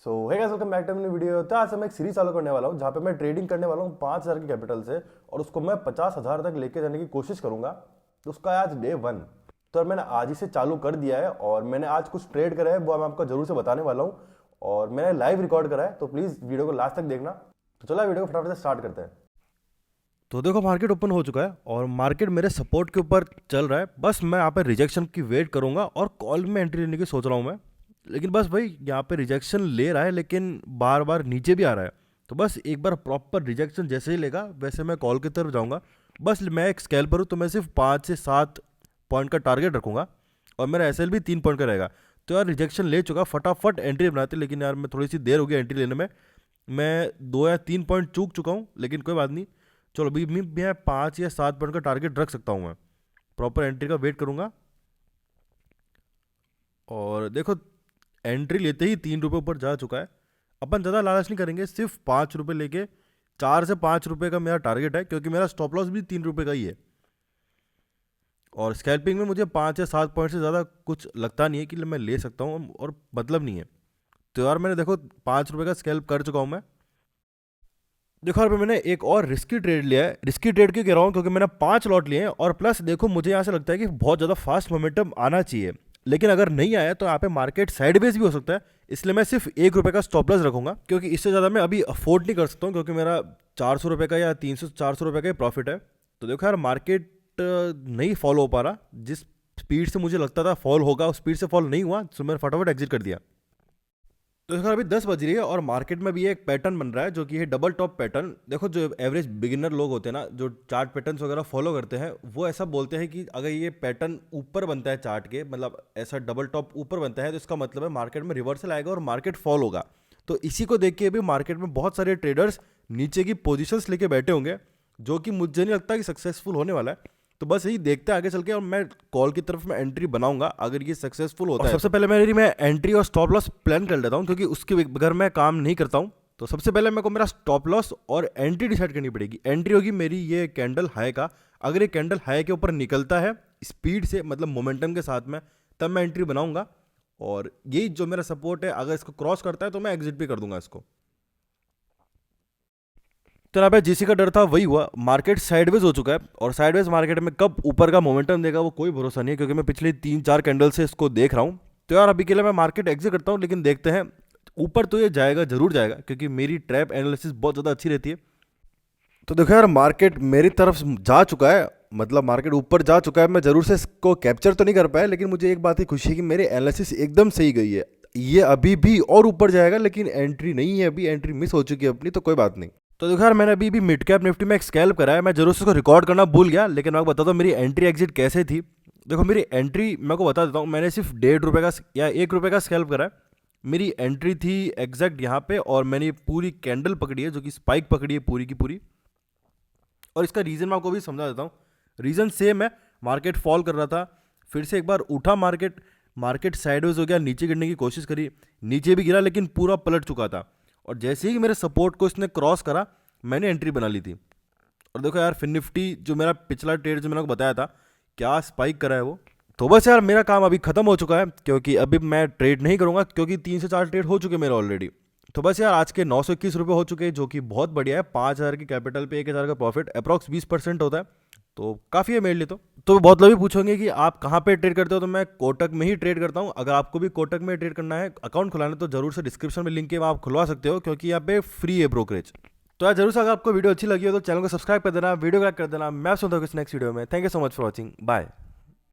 So hey guys, welcome back to new video. तो आज मैं एक सीरीज चालू करने वाला हूँ जहाँ पे मैं ट्रेडिंग करने वाला हूँ 5,000 की कैपिटल से और उसको मैं 50,000 तक लेके जाने की कोशिश करूंगा। तो उसका आज डे 1। तो मैंने आज ही से चालू कर दिया है और मैंने आज कुछ ट्रेड करा है, वो मैं आपको जरूर से बताने वाला हूँ और मैंने लाइव रिकॉर्ड करा है। तो प्लीज़ वीडियो को लास्ट तक देखना। तो चलो वीडियो को फटाफट से स्टार्ट करते हैं। तो देखो, मार्केट ओपन हो चुका है और मार्केट मेरे सपोर्ट के ऊपर चल रहा है। बस मैं यहाँ पे रिजेक्शन की वेट करूंगा और कॉल में एंट्री लेने की सोच रहा हूँ मैं। लेकिन बस भाई यहाँ पे रिजेक्शन ले रहा है लेकिन बार बार नीचे भी आ रहा है। तो बस एक बार प्रॉपर रिजेक्शन जैसे ही लेगा वैसे मैं कॉल की तरफ जाऊँगा। बस मैं एक स्केल पर हूँ तो मैं सिर्फ 5 से 7 पॉइंट का टारगेट रखूँगा और मेरा एस एल भी 3 पॉइंट का रहेगा। तो यार रिजेक्शन ले चुका, फटाफट एंट्री बनाते। लेकिन यार मैं थोड़ी सी देर हो गई एंट्री लेने में, मैं 2 या 3 पॉइंट चूक चुका हूँ। लेकिन कोई बात नहीं, चलो अभी मैं 5 या 7 पॉइंट का टारगेट रख सकता हूँ। मैं प्रॉपर एंट्री का वेट करूँगा और देखो एंट्री लेते ही 3 रुपये ऊपर जा चुका है। अपन ज़्यादा लालच नहीं करेंगे, सिर्फ 5 रुपये लेके 4 से 5 रुपये का मेरा टारगेट है, क्योंकि मेरा स्टॉप लॉस भी 3 रुपये का ही है। और स्कैल्पिंग में मुझे 5 या 7 पॉइंट से ज़्यादा कुछ लगता नहीं है कि मैं ले सकता हूँ और मतलब नहीं है। तो यार मैंने देखो 5 रुपये का स्कैल्प कर चुका हूँ मैं। देखो यार मैंने एक और रिस्की ट्रेड लिया है। रिस्की ट्रेड क्यों कह रहा हूँ, क्योंकि मैंने 5 लॉट लिए हैं और प्लस देखो मुझे यहाँ से लगता है कि बहुत ज़्यादा फास्ट मोमेंटम आना चाहिए। लेकिन अगर नहीं आया तो यहाँ पे मार्केट साइडवेज भी हो सकता है। इसलिए मैं सिर्फ 1 रुपये का स्टॉप लॉस रखूंगा, क्योंकि इससे ज़्यादा मैं अभी अफोर्ड नहीं कर सकता हूँ, क्योंकि मेरा 400 रुपये का या 300-400 रुपये का ही प्रॉफिट है। तो देखो यार मार्केट नहीं फॉलो हो पा रहा। जिस स्पीड से मुझे लगता था फॉल होगा उस स्पीड से फॉल नहीं हुआ, तो मैंने फटाफट एग्जिट कर दिया। तो देखो अभी 10 बज रही है और मार्केट में भी एक पैटर्न बन रहा है जो कि है डबल टॉप पैटर्न। देखो जो एवरेज बिगिनर लोग होते हैं ना, जो चार्ट पैटर्न्स वगैरह फॉलो करते हैं, वो ऐसा बोलते हैं कि अगर ये पैटर्न ऊपर बनता है चार्ट के, मतलब ऐसा डबल टॉप ऊपर बनता है, तो इसका मतलब है मार्केट में रिवर्सल आएगा और मार्केट फॉल होगा। तो इसी को देख के भी मार्केट में बहुत सारे ट्रेडर्स नीचे की पोजिशंस लेके बैठे होंगे, जो कि मुझे नहीं लगता कि सक्सेसफुल होने वाला है। तो बस यही देखते हैं आगे चल के, और मैं कॉल की तरफ में एंट्री बनाऊंगा अगर ये सक्सेसफुल होता है। सबसे पहले मैं एंट्री और स्टॉप लॉस प्लान कर लेता हूँ, क्योंकि उसके बगैर मैं काम नहीं करता हूँ। तो सबसे पहले मेरे को मेरा स्टॉप लॉस और एंट्री डिसाइड करनी पड़ेगी। एंट्री होगी मेरी ये कैंडल हाई का। अगर ये कैंडल हाई के ऊपर निकलता है स्पीड से, मतलब मोमेंटम के साथ में, तब मैं एंट्री बनाऊंगा। और यही जो मेरा सपोर्ट है, अगर इसको क्रॉस करता है तो मैं एग्जिट भी कर दूंगा इसको। तो यहाँ पे जीसी का डर था, वही हुआ। मार्केट साइडवेज हो चुका है और साइडवेज मार्केट में कब ऊपर का मोमेंटम देगा वो कोई भरोसा नहीं है, क्योंकि मैं पिछले 3-4 कैंडल से इसको देख रहा हूँ। तो यार अभी के लिए मैं मार्केट एग्जिट करता हूँ, लेकिन देखते हैं ऊपर तो ये जाएगा, जरूर जाएगा, क्योंकि मेरी ट्रैप एनालिसिस बहुत ज़्यादा अच्छी रहती है। तो देखो यार मार्केट मेरी तरफ जा चुका है, मतलब मार्केट ऊपर जा चुका है। मैं जरूर से इसको कैप्चर तो नहीं कर पाया, लेकिन मुझे एक बात की खुशी है कि मेरी एनालिसिस एकदम सही गई है। ये अभी भी और ऊपर जाएगा, लेकिन एंट्री नहीं है, अभी एंट्री मिस हो चुकी है अपनी, तो कोई बात नहीं। तो देखो यार मैंने अभी भी मिड कैप निफ्टी में एक स्कैल्प करा है। मैं जरूर से उसको रिकॉर्ड करना भूल गया, लेकिन मैं आपको बताता हूँ मेरी एंट्री एग्जिट कैसे थी। देखो मेरी एंट्री मैं को बता देता हूँ। मैंने सिर्फ 1.5 रुपये का या 1 रुपये का स्कैल्प करा है। मेरी एंट्री थी एग्जैक्ट यहाँ पे, और मैंने पूरी कैंडल पकड़ी है, जो कि स्पाइक पकड़ी है पूरी की पूरी। और इसका रीज़न मैं आपको भी समझा देता हूँ। रीज़न सेम है, मार्केट फॉल कर रहा था, फिर से एक बार उठा मार्केट, मार्केट साइडवेज हो गया, नीचे गिरने की कोशिश करी, नीचे भी गिरा, लेकिन पूरा पलट चुका था। और जैसे ही मेरे सपोर्ट को इसने क्रॉस करा, मैंने एंट्री बना ली थी। और देखो यार फिर निफ्टी जो मेरा पिछला ट्रेड जो मैंने आपको बताया था, क्या स्पाइक करा है वो। तो बस यार मेरा काम अभी खत्म हो चुका है, क्योंकि अभी मैं ट्रेड नहीं करूंगा, क्योंकि 3 से 4 ट्रेड हो चुके मेरे ऑलरेडी। तो बस यार आज के 921 रुपये हो चुके हैं, जो कि बहुत बढ़िया है। 5,000 की कैपिटल पे 1,000 का प्रॉफिट, अप्रॉक्स 20% होता है, तो काफ़ी है मेरे लिए। तो बहुत लोग भी पूछेंगे कि आप कहाँ पे ट्रेड करते हो, तो मैं कोटक में ही ट्रेड करता हूँ। अगर आपको भी कोटक में ट्रेड करना है, अकाउंट खुलाना, तो जरूर से डिस्क्रिप्शन में लिंक है, वहाँ आप खुलवा सकते हो, क्योंकि यहाँ पे फ्री है ब्रोकरेज। तो यार जरूर से अगर आपको वीडियो अच्छी लगी हो तो चैनल को सब्सक्राइब कर देना, वीडियो को लाइक कर देना। मैं सुनता हूँ नेक्स्ट वीडियो में। Thank you so much for watching, bye.